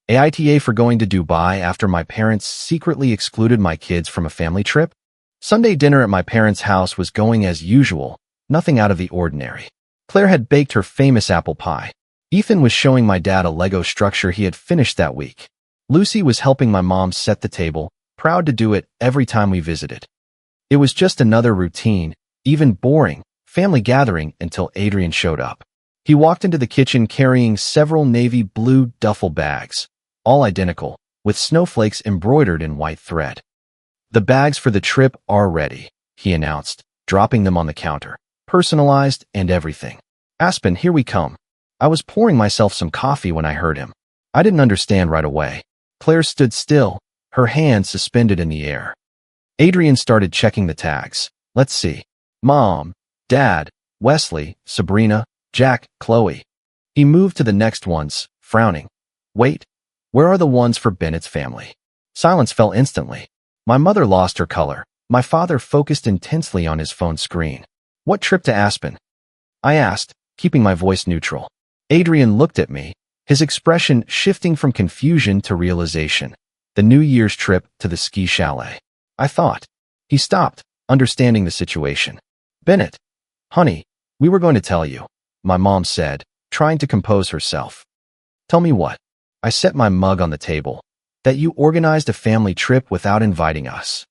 AITA for going to Dubai after my parents secretly excluded my kids from a family trip? Sunday dinner at my parents' house was going as usual, nothing out of the ordinary. Claire had baked her famous apple pie. Ethan was showing my dad a Lego structure he had finished that week. Lucy was helping my mom set the table, proud to do it every time we visited. It was just another routine, even boring, family gathering until Adrian showed up. He walked into the kitchen carrying several navy blue duffel bags, all identical, with snowflakes embroidered in white thread. "The bags for the trip are ready," he announced, dropping them on the counter. "Personalized and everything. Aspen, here we come." I was pouring myself some coffee when I heard him. I didn't understand right away. Claire stood still, her hands suspended in the air. Adrian started checking the tags. "Let's see. Mom, Dad, Wesley, Sabrina, Jack, Chloe." He moved to the next ones, frowning. "Wait, where are the ones for Bennett's family?" Silence fell instantly. My mother lost her color. My father focused intensely on his phone screen. "What trip to Aspen?" I asked, keeping my voice neutral. Adrian looked at me, his expression shifting from confusion to realization. "The New Year's trip to the ski chalet." I thought. He stopped, understanding the situation. "Bennett, honey, we were going to tell you," my mom said, trying to compose herself. "Tell me what?" I set my mug on the table. "That you organized a family trip without inviting us."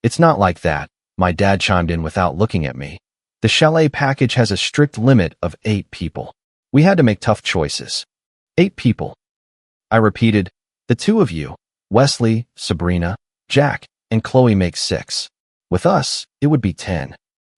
"It's not like that," my dad chimed in without looking at me. "The chalet package has a strict limit of 8 people. We had to make tough choices." "8 people." I repeated. "The 2 of you, Wesley, Sabrina, Jack, and Chloe make 6. With us, it would be 10.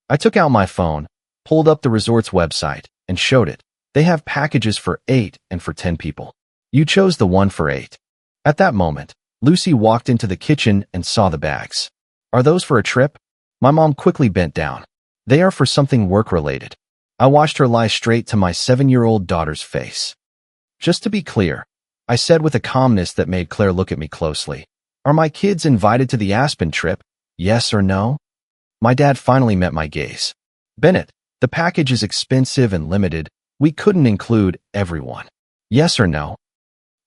I took out my phone, pulled up the resort's website, and showed it. "They have packages for 8 and for 10 people. You chose the one for 8. At that moment, Lucy walked into the kitchen and saw the bags. "Are those for a trip?" My mom quickly bent down. "They are for something work-related." I watched her lie straight to my 7-year-old daughter's face. "Just to be clear," I said with a calmness that made Claire look at me closely, "are my kids invited to the Aspen trip, yes or no?" My dad finally met my gaze. "Bennett, the package is expensive and limited. We couldn't include everyone. Yes or no?"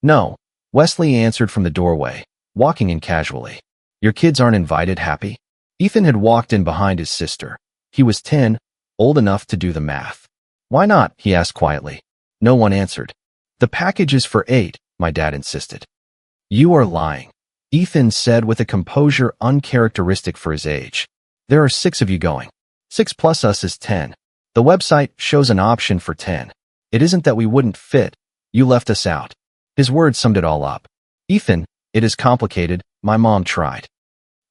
"No," Wesley answered from the doorway, walking in casually. "Your kids aren't invited, Happy?" Ethan had walked in behind his sister. He was 10, old enough to do the math. "Why not?" he asked quietly. No one answered. "The package is for 8, my dad insisted. "You are lying," Ethan said with a composure uncharacteristic for his age. "There are 6 of you going. 6 plus us is 10. The website shows an option for 10. It isn't that we wouldn't fit. You left us out." His words summed it all up. "Ethan, it is complicated," my mom tried.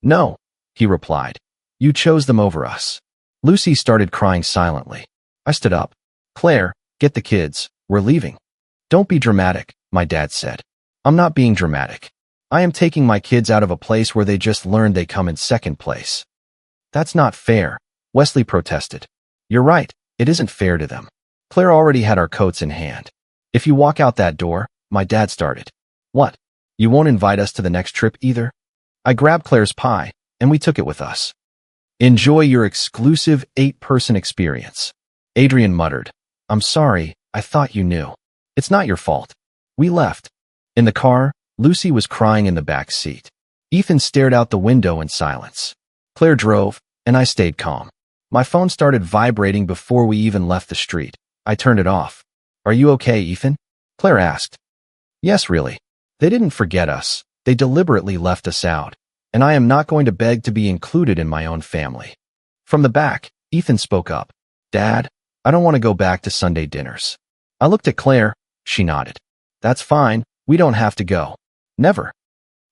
"No," he replied. "You chose them over us." Lucy started crying silently. I stood up. "Claire, get the kids. We're leaving." "Don't be dramatic," my dad said. "I'm not being dramatic. I am taking my kids out of a place where they just learned they come in second place." "That's not fair," Wesley protested. "You're right, it isn't fair to them. Claire already had our coats in hand. If you walk out that door," my dad started. "What? You won't invite us to the next trip either?" I grabbed Claire's pie, and we took it with us. "Enjoy your exclusive 8-person experience." Adrian muttered. "I'm sorry, I thought you knew." "It's not your fault." We left. In the car, Lucy was crying in the back seat. Ethan stared out the window in silence. Claire drove, and I stayed calm. My phone started vibrating before we even left the street. I turned it off. "Are you okay, Ethan?" Claire asked. "Yes, really. They didn't forget us. They deliberately left us out. And I am not going to beg to be included in my own family." From the back, Ethan spoke up. "Dad, I don't want to go back to Sunday dinners." I looked at Claire. She nodded. "That's fine. We don't have to go." "Never?"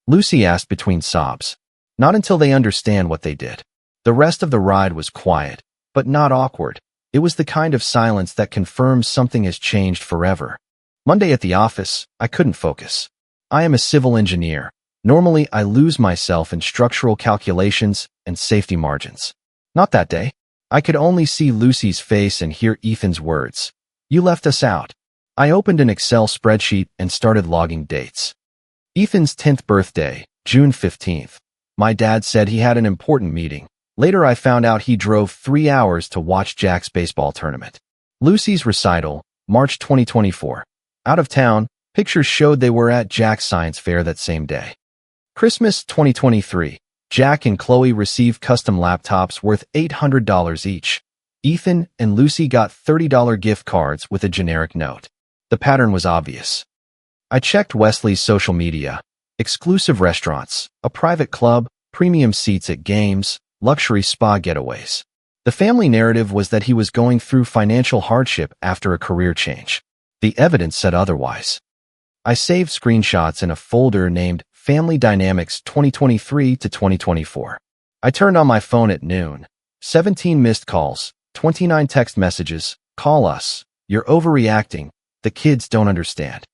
Lucy asked between sobs. "Not until they understand what they did." The rest of the ride was quiet, but not awkward. It was the kind of silence that confirms something has changed forever. Monday at the office, I couldn't focus. I am a civil engineer. Normally, I lose myself in structural calculations and safety margins. Not that day. I could only see Lucy's face and hear Ethan's words. "You left us out." I opened an Excel spreadsheet and started logging dates. Ethan's 10th birthday, June 15th. My dad said he had an important meeting. Later I found out he drove 3 hours to watch Jack's baseball tournament. Lucy's recital, March 2024. Out of town, Pictures showed they were at Jack's science fair that same day. Christmas 2023. Jack and Chloe received custom laptops worth $800 each. Ethan and Lucy got $30 gift cards with a generic note. The pattern was obvious. I checked Wesley's social media. Exclusive restaurants, a private club, premium seats at games, luxury spa getaways. The family narrative was that he was going through financial hardship after a career change. The evidence said otherwise. I saved screenshots in a folder named Family Dynamics 2023 to 2024. I turned on my phone at noon. 17 missed calls, 29 text messages. Call us. You're overreacting. The kids don't understand.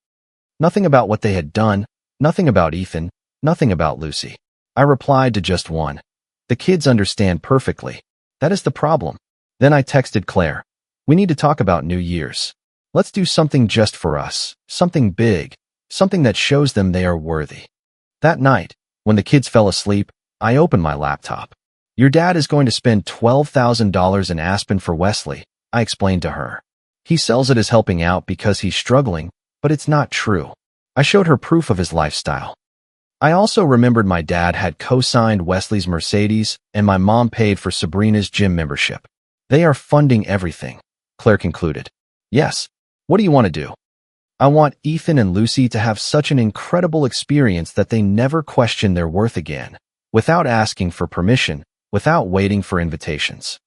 Nothing about what they had done, nothing about Ethan, nothing about Lucy. I replied to just one. The kids understand perfectly. That is the problem. Then I texted Claire. We need to talk about New Year's. Let's do something just for us, something big, something that shows them they are worthy. That night, when the kids fell asleep, I opened my laptop. Your dad is going to spend $12,000 in Aspen for Wesley, I explained to her. He sells it as helping out because he's struggling, but it's not true. I showed her proof of his lifestyle. I also remembered my dad had co-signed Wesley's Mercedes and my mom paid for Sabrina's gym membership. They are funding everything, Claire concluded. Yes. What do you want to do? I want Ethan and Lucy to have such an incredible experience that they never question their worth again, without asking for permission, without waiting for invitations.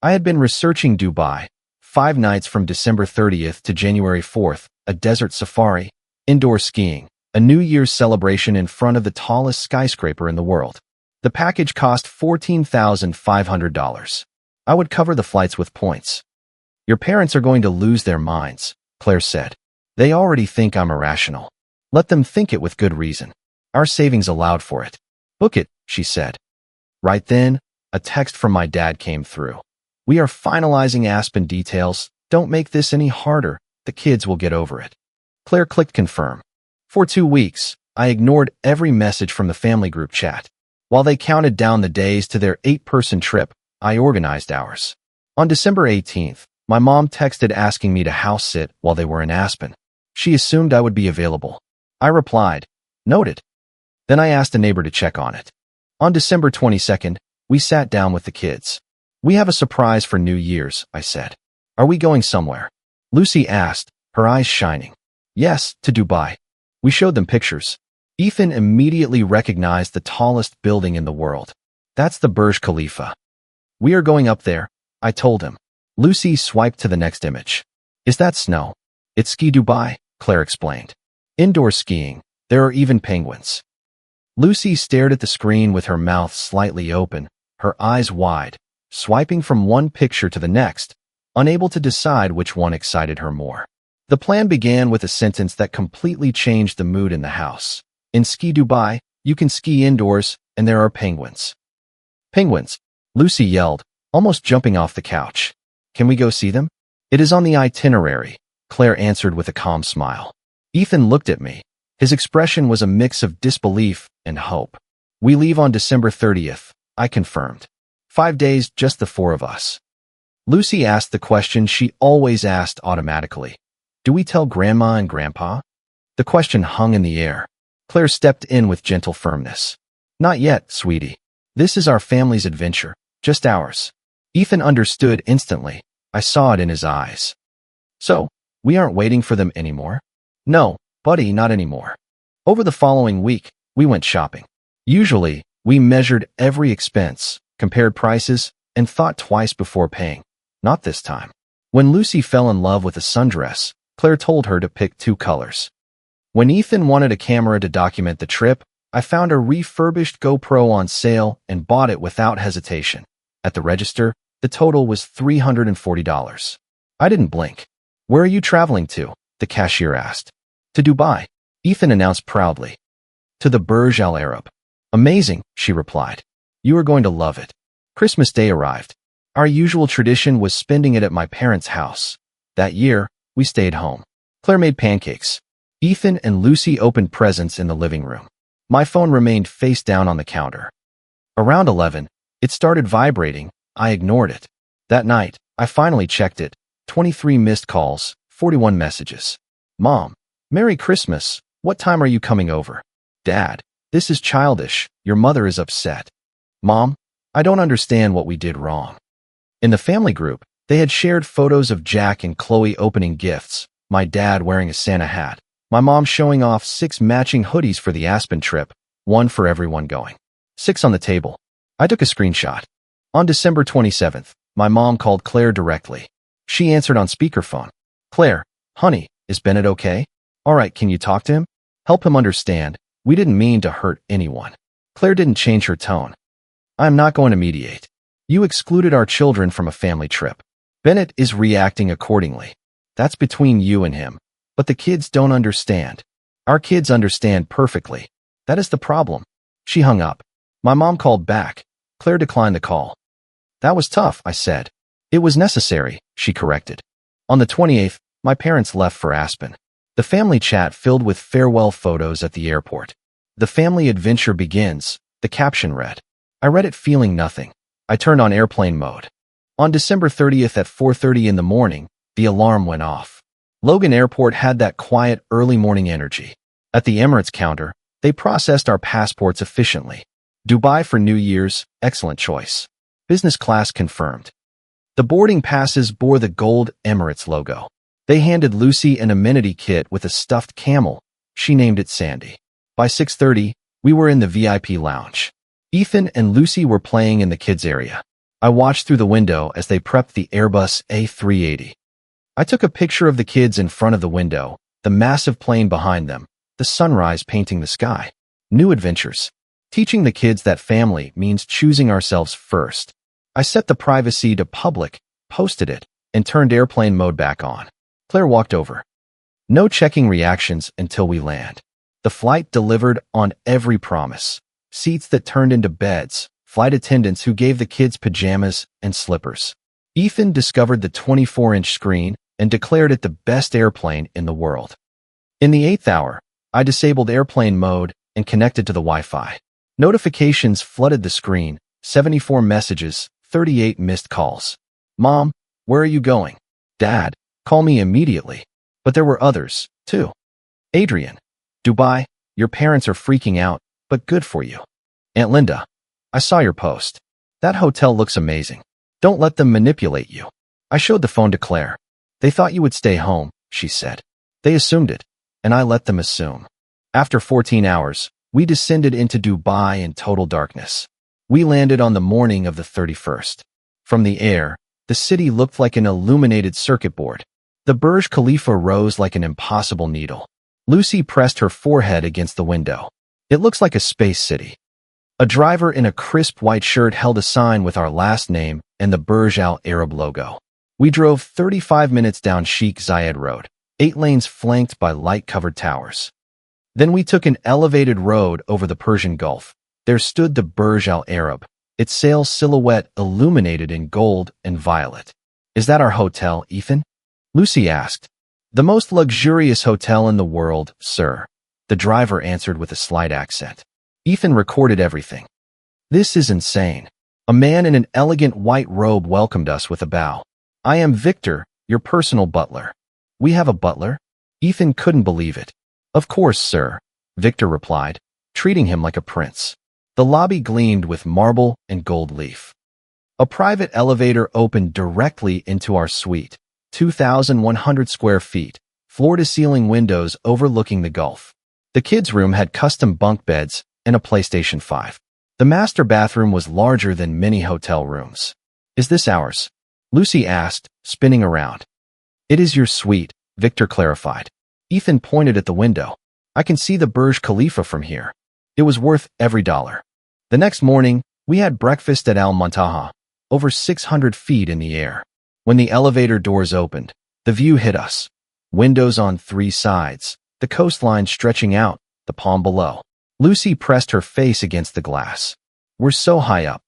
I had been researching Dubai, 5 nights from December 30th to January 4th, a desert safari, indoor skiing, a New Year's celebration in front of the tallest skyscraper in the world. The package cost $14,500. I would cover the flights with points. Your parents are going to lose their minds, Claire said. They already think I'm irrational. Let them think it with good reason. Our savings allowed for it. Book it, she said. Right then, a text from my dad came through. We are finalizing Aspen details. Don't make this any harder. The kids will get over it. Claire clicked confirm. For 2 weeks, I ignored every message from the family group chat. While they counted down the days to their 8-person trip, I organized ours. On December 18th, my mom texted asking me to house sit while they were in Aspen. She assumed I would be available. I replied, noted. Then I asked a neighbor to check on it. On December 22nd, we sat down with the kids. We have a surprise for New Year's, I said. Are we going somewhere? Lucy asked, her eyes shining. Yes, to Dubai. We showed them pictures. Ethan immediately recognized the tallest building in the world. That's the Burj Khalifa. We are going up there, I told him. Lucy swiped to the next image. Is that snow? It's Ski Dubai, Claire explained. Indoor skiing. There are even penguins. Lucy stared at the screen with her mouth slightly open, her eyes wide, swiping from one picture to the next, unable to decide which one excited her more. The plan began with a sentence that completely changed the mood in the house. In Ski Dubai, you can ski indoors, and there are penguins. Penguins, Lucy yelled, almost jumping off the couch. Can we go see them? It is on the itinerary, Claire answered with a calm smile. Ethan looked at me. His expression was a mix of disbelief and hope. We leave on December 30th, I confirmed. 5 days, just the 4 of us. Lucy asked the question she always asked automatically. Do we tell Grandma and Grandpa? The question hung in the air. Claire stepped in with gentle firmness. Not yet, sweetie. This is our family's adventure, just ours. Ethan understood instantly. I saw it in his eyes. So, we aren't waiting for them anymore? No, buddy, not anymore. Over the following week, we went shopping. Usually, we measured every expense, compared prices, and thought twice before paying. Not this time. When Lucy fell in love with a sundress, Claire told her to pick 2 colors. When Ethan wanted a camera to document the trip, I found a refurbished GoPro on sale and bought it without hesitation. At the register, the total was $340. I didn't blink. Where are you traveling to? The cashier asked. To Dubai, Ethan announced proudly. To the Burj Al Arab. Amazing, she replied. You are going to love it. Christmas Day arrived. Our usual tradition was spending it at my parents' house. That year, we stayed home. Claire made pancakes. Ethan and Lucy opened presents in the living room. My phone remained face down on the counter. Around 11, it started vibrating. I ignored it. That night, I finally checked it. 23 missed calls, 41 messages. Mom, Merry Christmas. What time are you coming over? Dad, this is childish. Your mother is upset. Mom, I don't understand what we did wrong. In the family group, they had shared photos of Jack and Chloe opening gifts, my dad wearing a Santa hat, my mom showing off 6 matching hoodies for the Aspen trip, one for everyone going. 6 on the table. I took a screenshot. On December 27th, my mom called Claire directly. She answered on speakerphone. Claire, honey, is Bennett okay? All right, can you talk to him? Help him understand. We didn't mean to hurt anyone. Claire didn't change her tone. I'm not going to mediate. You excluded our children from a family trip. Bennett is reacting accordingly. That's between you and him. But the kids don't understand. Our kids understand perfectly. That is the problem. She hung up. My mom called back. Claire declined the call. That was tough, I said. It was necessary, she corrected. On the 28th, my parents left for Aspen. The family chat filled with farewell photos at the airport. The family adventure begins, the caption read. I read it feeling nothing. I turned on airplane mode. On December 30th at 4:30 in the morning, the alarm went off. Logan Airport had that quiet early morning energy. At the Emirates counter, they processed our passports efficiently. Dubai for New Year's, excellent choice. Business class confirmed. The boarding passes bore the gold Emirates logo. They handed Lucy an amenity kit with a stuffed camel. She named it Sandy. By 6:30, we were in the VIP lounge. Ethan and Lucy were playing in the kids' area. I watched through the window as they prepped the Airbus A380. I took a picture of the kids in front of the window, the massive plane behind them, the sunrise painting the sky. New adventures. Teaching the kids that family means choosing ourselves first. I set the privacy to public, posted it, and turned airplane mode back on. Claire walked over. No checking reactions until we land. The flight delivered on every promise. Seats that turned into beds, flight attendants who gave the kids pajamas and slippers. Ethan discovered the 24-inch screen and declared it the best airplane in the world. In the 8th hour, I disabled airplane mode and connected to the Wi-Fi. Notifications flooded the screen, 74 messages, 38 missed calls. Mom, where are you going? Dad, call me immediately. But there were others, too. Adrian, Dubai, your parents are freaking out, but good for you. Aunt Linda, I saw your post. That hotel looks amazing. Don't let them manipulate you. I showed the phone to Claire. They thought you would stay home, she said. They assumed it, and I let them assume. After 14 hours, we descended into Dubai in total darkness. We landed on the morning of the 31st. From the air, the city looked like an illuminated circuit board. The Burj Khalifa rose like an impossible needle. Lucy pressed her forehead against the window. It looks like a space city. A driver in a crisp white shirt held a sign with our last name and the Burj Al Arab logo. We drove 35 minutes down Sheikh Zayed Road, 8 lanes flanked by light-covered towers. Then we took an elevated road over the Persian Gulf. There stood the Burj Al Arab, its sail silhouette illuminated in gold and violet. Is that our hotel, Ethan? Lucy asked. The most luxurious hotel in the world, sir, the driver answered with a slight accent. Ethan recorded everything. This is insane. A man in an elegant white robe welcomed us with a bow. I am Victor, your personal butler. We have a butler? Ethan couldn't believe it. Of course, sir, Victor replied, treating him like a prince. The lobby gleamed with marble and gold leaf. A private elevator opened directly into our suite, 2,100 square feet, floor-to-ceiling windows overlooking the Gulf. The kids' room had custom bunk beds and a PlayStation 5. The master bathroom was larger than many hotel rooms. Is this ours? Lucy asked, spinning around. It is your suite, Victor clarified. Ethan pointed at the window. I can see the Burj Khalifa from here. It was worth every dollar. The next morning, we had breakfast at Al Muntaha, over 600 feet in the air. When the elevator doors opened, the view hit us. Windows on 3 sides, the coastline stretching out, the palm below. Lucy pressed her face against the glass. We're so high up.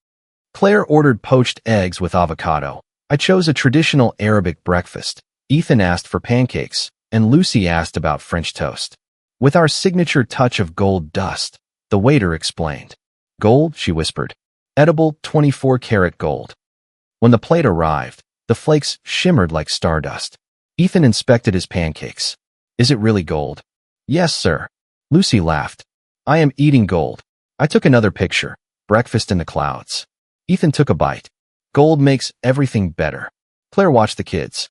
Claire ordered poached eggs with avocado. I chose a traditional Arabic breakfast. Ethan asked for pancakes, and Lucy asked about French toast. With our signature touch of gold dust, the waiter explained. Gold, she whispered. Edible 24-karat gold. When the plate arrived, the flakes shimmered like stardust. Ethan inspected his pancakes. Is it really gold? Yes, sir. Lucy laughed. I am eating gold. I took another picture. Breakfast in the clouds. Ethan took a bite. Gold makes everything better. Claire watched the kids.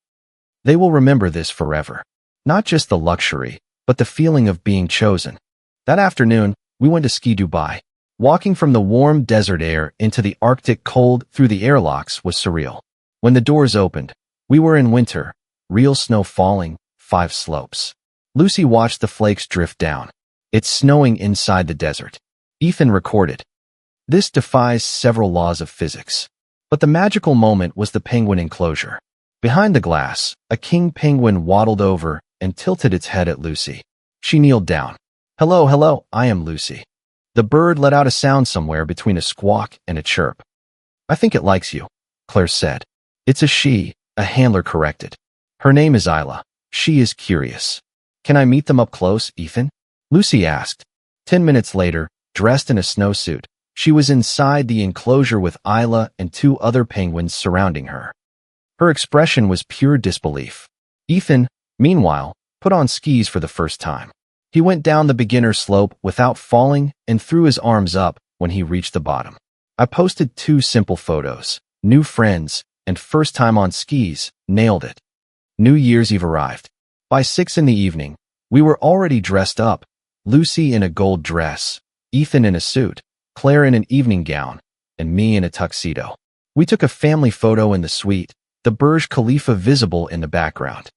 They will remember this forever. Not just the luxury, but the feeling of being chosen. That afternoon, we went to ski Dubai. Walking from the warm desert air into the Arctic cold through the airlocks was surreal. When the doors opened, we were in winter, real snow falling, 5 slopes. Lucy watched the flakes drift down. It's snowing inside the desert. Ethan recorded. This defies several laws of physics. But the magical moment was the penguin enclosure. Behind the glass, a king penguin waddled over and tilted its head at Lucy. She kneeled down. Hello, hello, I am Lucy. The bird let out a sound somewhere between a squawk and a chirp. I think it likes you, Claire said. It's a she, a handler corrected. Her name is Isla. She is curious. Can I meet them up close, Ethan? Lucy asked. 10 minutes later, dressed in a snowsuit, she was inside the enclosure with Isla and 2 other penguins surrounding her. Her expression was pure disbelief. Ethan, meanwhile, put on skis for the first time. He went down the beginner slope without falling and threw his arms up when he reached the bottom. I posted 2 simple photos. New friends and first time on skis, nailed it. New Year's Eve arrived. By 6 in the evening, we were already dressed up. Lucy in a gold dress, Ethan in a suit, Claire in an evening gown, and me in a tuxedo. We took a family photo in the suite, the Burj Khalifa visible in the background.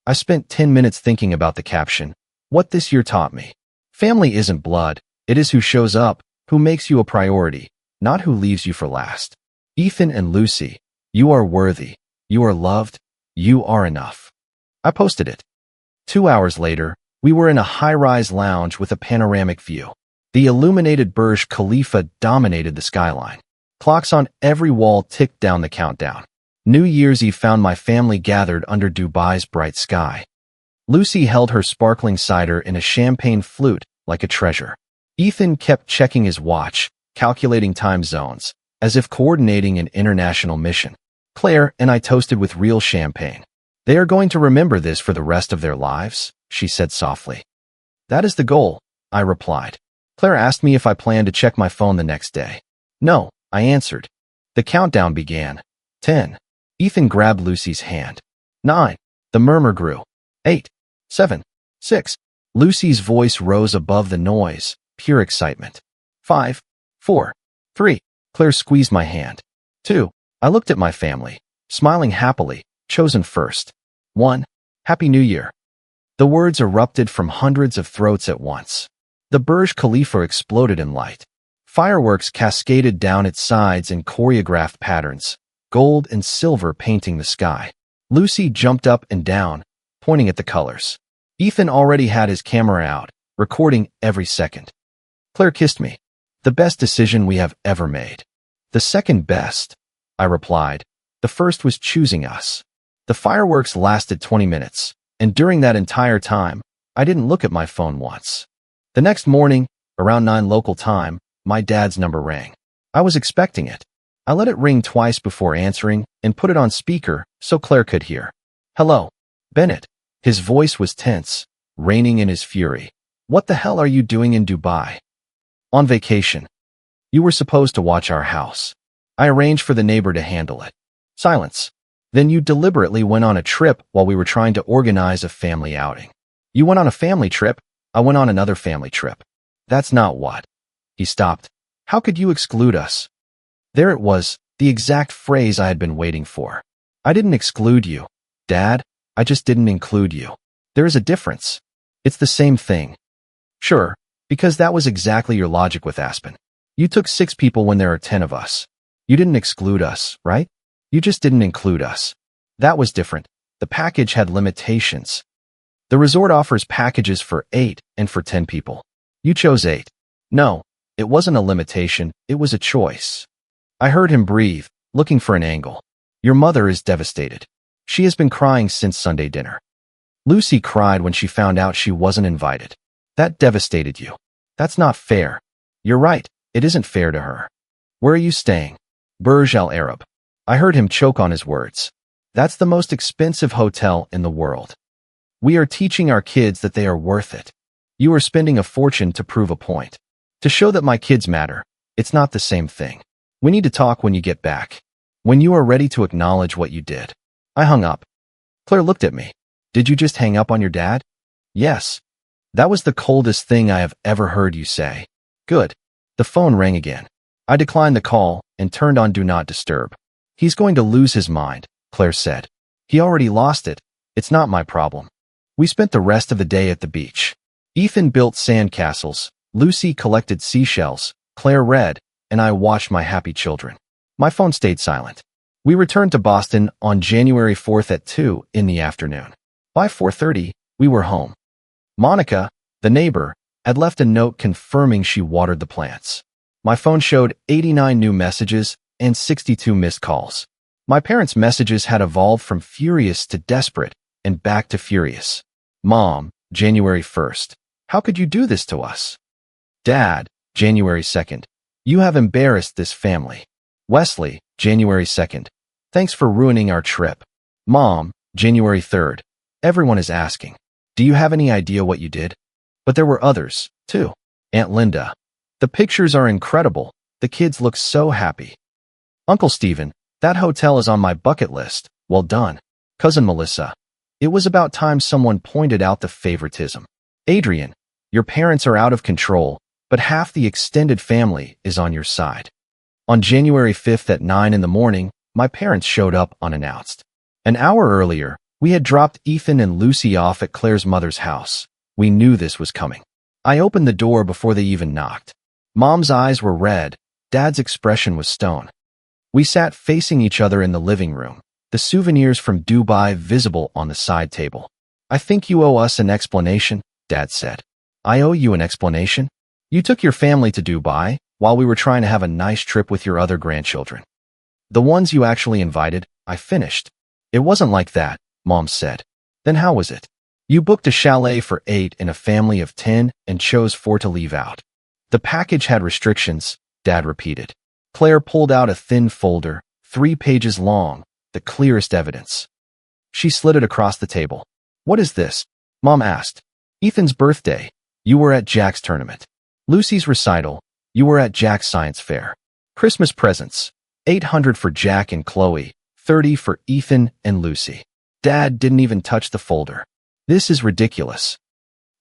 I spent 10 minutes thinking about the caption. What this year taught me. Family isn't blood, it is who shows up, who makes you a priority, not who leaves you for last. Ethan and Lucy, you are worthy, you are loved, you are enough. I posted it. 2 hours later, we were in a high-rise lounge with a panoramic view. The illuminated Burj Khalifa dominated the skyline. Clocks on every wall ticked down the countdown. New Year's Eve found my family gathered under Dubai's bright sky. Lucy held her sparkling cider in a champagne flute like a treasure. Ethan kept checking his watch, calculating time zones, as if coordinating an international mission. Claire and I toasted with real champagne. They are going to remember this for the rest of their lives, she said softly. That is the goal, I replied. Claire asked me if I planned to check my phone the next day. No, I answered. The countdown began. 10. Ethan grabbed Lucy's hand. 9. The murmur grew. 8. 7. 6. Lucy's voice rose above the noise, pure excitement. 5. 4. 3. Claire squeezed my hand. 2. I looked at my family, smiling happily, chosen first. 1. Happy New Year. The words erupted from hundreds of throats at once. The Burj Khalifa exploded in light. Fireworks cascaded down its sides in choreographed patterns, gold and silver painting the sky. Lucy jumped up and down, pointing at the colors. Ethan already had his camera out, recording every second. Claire kissed me. The best decision we have ever made. The second best, I replied. The first was choosing us. The fireworks lasted 20 minutes, and during that entire time, I didn't look at my phone once. The next morning, around 9 local time, my dad's number rang. I was expecting it. I let it ring twice before answering and put it on speaker so Claire could hear. Hello, Bennett. His voice was tense, reining in his fury. What the hell are you doing in Dubai? On vacation. You were supposed to watch our house. I arranged for the neighbor to handle it. Silence. Then you deliberately went on a trip while we were trying to organize a family outing. You went on a family trip. I went on another family trip. That's not what. He stopped. How could you exclude us? There it was, the exact phrase I had been waiting for. I didn't exclude you, Dad. I just didn't include you. There is a difference. It's the same thing. Sure, because that was exactly your logic with Aspen. You took 6 people when there are 10 of us. You didn't exclude us, right? You just didn't include us. That was different. The package had limitations. The resort offers packages for 8 and for 10 people. You chose 8. No, it wasn't a limitation, it was a choice. I heard him breathe, looking for an angle. Your mother is devastated. She has been crying since Sunday dinner. Lucy cried when she found out she wasn't invited. That devastated you. That's not fair. You're right, it isn't fair to her. Where are you staying? Burj Al Arab. I heard him choke on his words. That's the most expensive hotel in the world. We are teaching our kids that they are worth it. You are spending a fortune to prove a point. To show that my kids matter. It's not the same thing. We need to talk when you get back. When you are ready to acknowledge what you did. I hung up. Claire looked at me. Did you just hang up on your dad? Yes. That was the coldest thing I have ever heard you say. Good. The phone rang again. I declined the call and turned on Do Not Disturb. He's going to lose his mind, Claire said. He already lost it. It's not my problem. We spent the rest of the day at the beach. Ethan built sandcastles, Lucy collected seashells, Claire read, and I watched my happy children. My phone stayed silent. We returned to Boston on January 4th at 2 in the afternoon. By 4:30, we were home. Monica, the neighbor, had left a note confirming she watered the plants. My phone showed 89 new messages and 62 missed calls. My parents' messages had evolved from furious to desperate and back to furious. Mom, January 1st. How could you do this to us? Dad, January 2nd. You have embarrassed this family. Wesley, January 2nd. Thanks for ruining our trip. Mom, January 3rd. Everyone is asking. Do you have any idea what you did? But there were others, too. Aunt Linda. The pictures are incredible. The kids look so happy. Uncle Stephen, that hotel is on my bucket list. Well done. Cousin Melissa. It was about time someone pointed out the favoritism. Adrian, your parents are out of control, but half the extended family is on your side. On January 5th at 9 in the morning, my parents showed up unannounced. An hour earlier, we had dropped Ethan and Lucy off at Claire's mother's house. We knew this was coming. I opened the door before they even knocked. Mom's eyes were red. Dad's expression was stone. We sat facing each other in the living room, the souvenirs from Dubai visible on the side table. I think you owe us an explanation, Dad said. I owe you an explanation? You took your family to Dubai while we were trying to have a nice trip with your other grandchildren. The ones you actually invited, I finished. It wasn't like that, Mom said. Then how was it? You booked a chalet for 8 in a family of 10 and chose 4 to leave out. The package had restrictions, Dad repeated. Claire pulled out a thin folder, 3 pages long, the clearest evidence. She slid it across the table. What is this? Mom asked. Ethan's birthday. You were at Jack's tournament. Lucy's recital. You were at Jack's science fair. Christmas presents. 800 for Jack and Chloe, 30 for Ethan and Lucy. Dad didn't even touch the folder. This is ridiculous.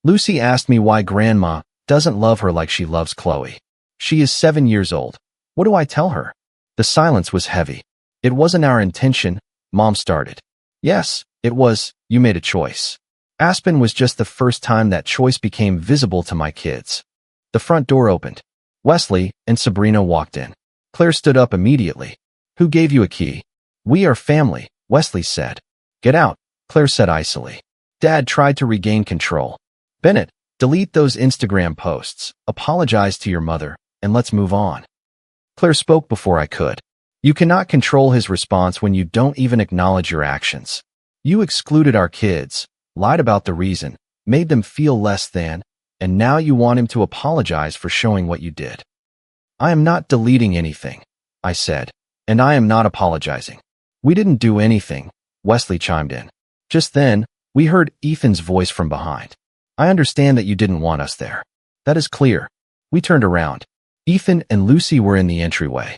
Lucy asked me why Grandma doesn't love her like she loves Chloe. She is 7 years old. What do I tell her? The silence was heavy. It wasn't our intention, Mom started. Yes, it was. You made a choice. Aspen was just the first time that choice became visible to my kids. The front door opened. Wesley and Sabrina walked in. Claire stood up immediately. Who gave you a key? We are family, Wesley said. Get out, Claire said icily. Dad tried to regain control. Bennett, delete those Instagram posts, apologize to your mother, and let's move on. Claire spoke before I could. You cannot control his response when you don't even acknowledge your actions. You excluded our kids, lied about the reason, made them feel less than, and now you want him to apologize for showing what you did. I am not deleting anything, I said, and I am not apologizing. We didn't do anything, Wesley chimed in. Just then, we heard Ethan's voice from behind. I understand that you didn't want us there. That is clear. We turned around. Ethan and Lucy were in the entryway.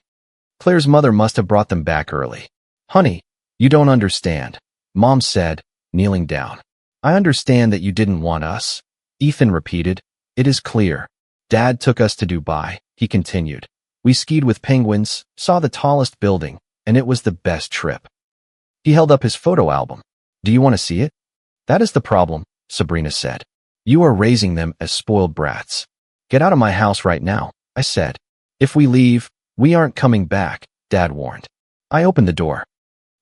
Claire's mother must have brought them back early. Honey, you don't understand, Mom said, kneeling down. I understand that you didn't want us. Ethan repeated. It is clear. Dad took us to Dubai, he continued. We skied with penguins, saw the tallest building, and it was the best trip. He held up his photo album. Do you want to see it? That is the problem, Sabrina said. You are raising them as spoiled brats. Get out of my house right now, I said. If we leave, we aren't coming back, Dad warned. I opened the door.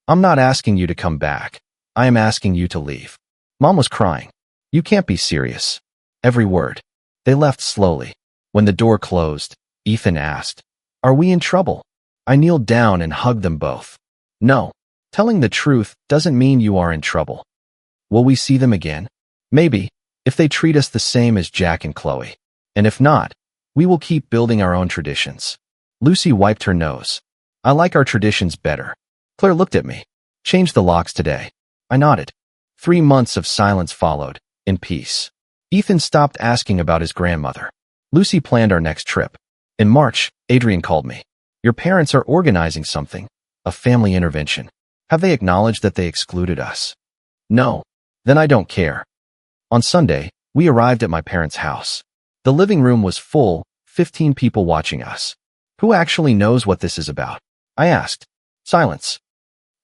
I'm not asking you to come back. I am asking you to leave. Mom was crying. You can't be serious. Every word. They left slowly. When the door closed, Ethan asked, Are we in trouble? I kneeled down and hugged them both. No. Telling the truth doesn't mean you are in trouble. Will we see them again? Maybe, if they treat us the same as Jack and Chloe. And if not, we will keep building our own traditions. Lucy wiped her nose. I like our traditions better. Claire looked at me. Change the locks today. I nodded. 3 months of silence followed, in peace. Ethan stopped asking about his grandmother. Lucy planned our next trip. In March, Adrian called me. Your parents are organizing something, a family intervention. Have they acknowledged that they excluded us? No. Then I don't care. On Sunday, we arrived at my parents' house. The living room was full, 15 people watching us. Who actually knows what this is about? I asked. Silence.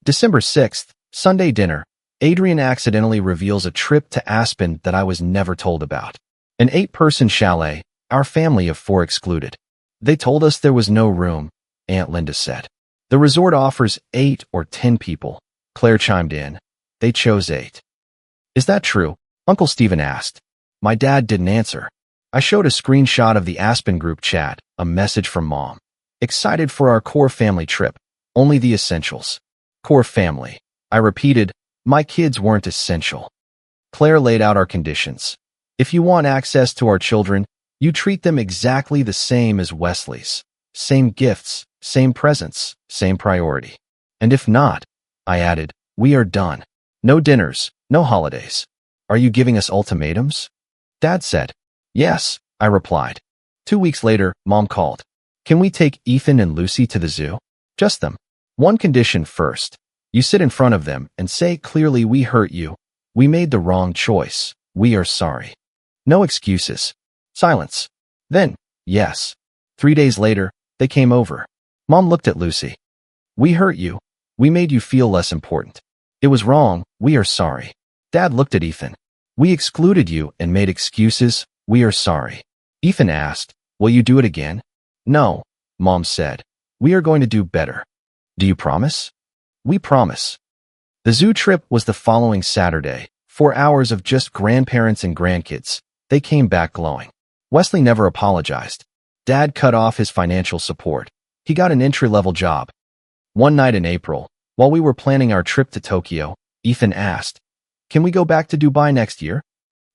December 6th, Sunday dinner. Adrian accidentally reveals a trip to Aspen that I was never told about. An 8-person chalet, our family of 4 excluded. They told us there was no room, Aunt Linda said. The resort offers 8 or 10 people. Claire chimed in. They chose 8. Is that true? Uncle Stephen asked. My dad didn't answer. I showed a screenshot of the Aspen group chat, a message from Mom. Excited for our core family trip. Only the essentials. Core family. I repeated, my kids weren't essential. Claire laid out our conditions. If you want access to our children, you treat them exactly the same as Wesley's. Same gifts, same presents, same priority. And if not, I added, we are done. No dinners, no holidays. Are you giving us ultimatums? Dad said, yes, I replied. 2 weeks later, Mom called. Can we take Ethan and Lucy to the zoo? Just them. One condition first. You sit in front of them and say clearly we hurt you. We made the wrong choice. We are sorry. No excuses. Silence. Then, yes. 3 days later, they came over. Mom looked at Lucy. We hurt you. We made you feel less important. It was wrong. We are sorry. Dad looked at Ethan. We excluded you and made excuses. We are sorry. Ethan asked, will you do it again? No, Mom said. We are going to do better. Do you promise? We promise. The zoo trip was the following Saturday, 4 hours of just grandparents and grandkids. They came back glowing. Wesley never apologized. Dad cut off his financial support. He got an entry-level job. One night in April, while we were planning our trip to Tokyo, Ethan asked, can we go back to Dubai next year?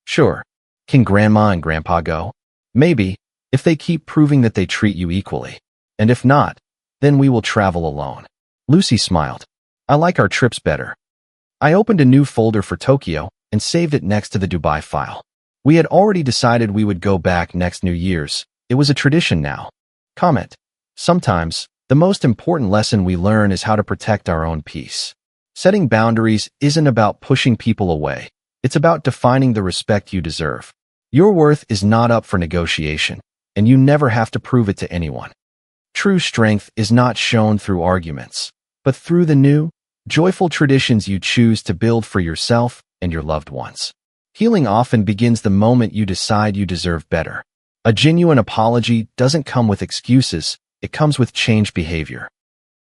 Sure. Can Grandma and Grandpa go? Maybe, if they keep proving that they treat you equally. And if not, then we will travel alone. Lucy smiled. I like our trips better. I opened a new folder for Tokyo and saved it next to the Dubai file. We had already decided we would go back next New Year's. It was a tradition now. Comment. Sometimes, the most important lesson we learn is how to protect our own peace. Setting boundaries isn't about pushing people away. It's about defining the respect you deserve. Your worth is not up for negotiation, and you never have to prove it to anyone. True strength is not shown through arguments, but through the new, joyful traditions you choose to build for yourself and your loved ones. Healing often begins the moment you decide you deserve better. A genuine apology doesn't come with excuses, it comes with changed behavior.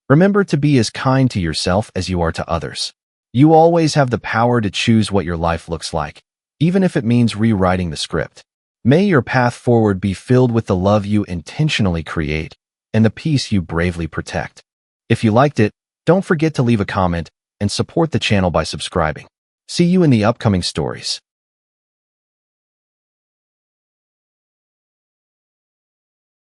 Remember to be as kind to yourself as you are to others. You always have the power to choose what your life looks like, even if it means rewriting the script. May your path forward be filled with the love you intentionally create and the peace you bravely protect. If you liked it, don't forget to leave a comment and support the channel by subscribing. See you in the upcoming stories.